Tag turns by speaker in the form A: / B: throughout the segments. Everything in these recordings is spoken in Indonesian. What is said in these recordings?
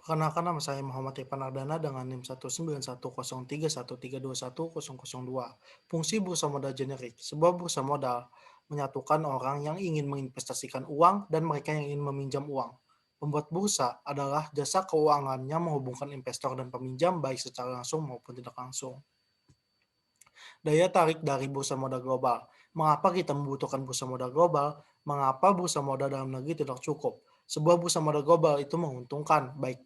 A: Perkenalkan nama saya Muhammad Irfan Ardana dengan NIM 191031313210002. Fungsi bursa modal generik. Sebuah bursa modal menyatukan orang yang ingin menginvestasikan uang dan mereka yang ingin meminjam uang. Pembuat bursa adalah jasa keuangan yang menghubungkan investor dan peminjam baik secara langsung maupun tidak langsung. Daya tarik dari bursa modal global. Mengapa kita membutuhkan bursa modal global? Mengapa bursa modal dalam negeri tidak cukup? Sebuah bursa modal global itu menguntungkan baik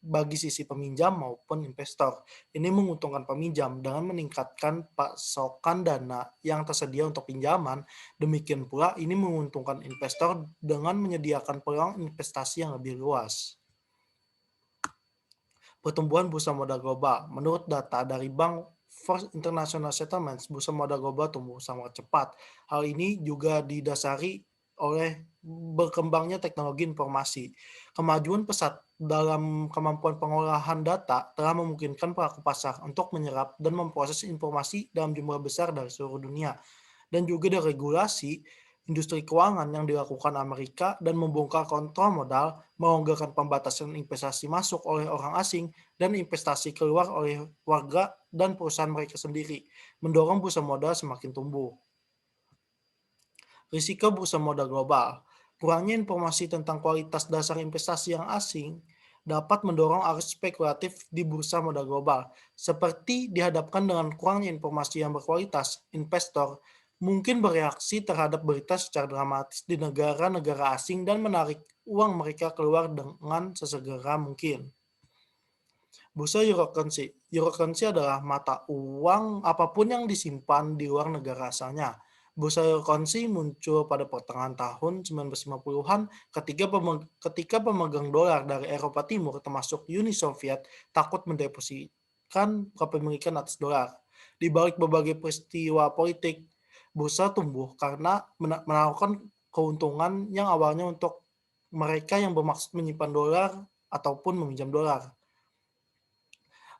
A: bagi sisi peminjam maupun investor. Ini menguntungkan peminjam dengan meningkatkan pasokan dana yang tersedia untuk pinjaman. Demikian pula ini menguntungkan investor dengan menyediakan peluang investasi yang lebih luas. Pertumbuhan bursa modal global. Menurut data dari Bank for International Settlements, bursa modal global tumbuh sangat cepat. Hal ini juga didasari oleh berkembangnya teknologi informasi. Kemajuan pesat dalam kemampuan pengolahan data telah memungkinkan pelaku pasar untuk menyerap dan memproses informasi dalam jumlah besar dari seluruh dunia dan juga dari regulasi industri keuangan yang dilakukan Amerika dan membongkar kontrol modal, melonggarkan pembatasan investasi masuk oleh orang asing dan investasi keluar oleh warga dan perusahaan mereka sendiri, mendorong bursa modal semakin tumbuh. Risiko bursa modal global. Kurangnya informasi tentang kualitas dasar investasi yang asing dapat mendorong arus spekulatif di bursa modal global. Seperti dihadapkan dengan kurangnya informasi yang berkualitas, investor mungkin bereaksi terhadap berita secara dramatis di negara-negara asing dan menarik uang mereka keluar dengan sesegera mungkin. Bursa Eurocurrency. Eurocurrency adalah mata uang apapun yang disimpan di luar negara asalnya. Bursa Eurocurrency muncul pada pertengahan tahun 1950-an ketika pemegang dolar dari Eropa Timur termasuk Uni Soviet takut mendepositkan kepemilikan atas dolar. Di balik berbagai peristiwa politik, bursa tumbuh karena menawarkan keuntungan yang awalnya untuk mereka yang bermaksud menyimpan dolar ataupun meminjam dolar.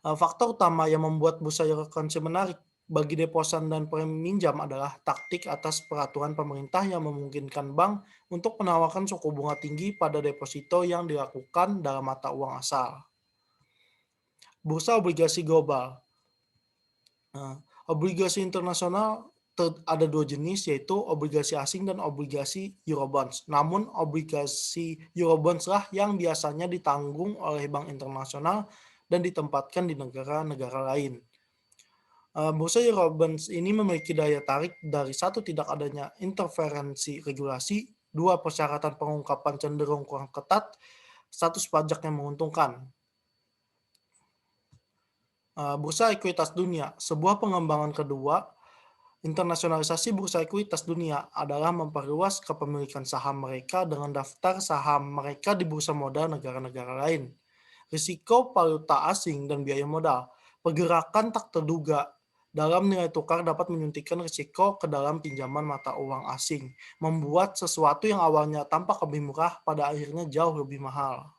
A: Faktor utama yang membuat bursa Eurocurrency menarik bagi deposan dan peminjam adalah taktik atas peraturan pemerintah yang memungkinkan bank untuk menawarkan suku bunga tinggi pada deposito yang dilakukan dalam mata uang asal. Bursa obligasi global. Nah, obligasi internasional ada dua jenis, yaitu obligasi asing dan obligasi Eurobonds. Namun obligasi Eurobonds lah yang biasanya ditanggung oleh bank internasional dan ditempatkan di negara-negara lain. Bursa Eurobonds ini memiliki daya tarik dari satu tidak adanya interferensi regulasi, dua persyaratan pengungkapan cenderung kurang ketat, status pajak yang menguntungkan. Bursa ekuitas dunia, sebuah pengembangan kedua, internasionalisasi bursa ekuitas dunia adalah memperluas kepemilikan saham mereka dengan daftar saham mereka di bursa modal negara-negara lain. Risiko valuta asing dan biaya modal. Pergerakan tak terduga dalam nilai tukar dapat menyuntikkan risiko ke dalam pinjaman mata uang asing, membuat sesuatu yang awalnya tampak lebih murah pada akhirnya jauh lebih mahal.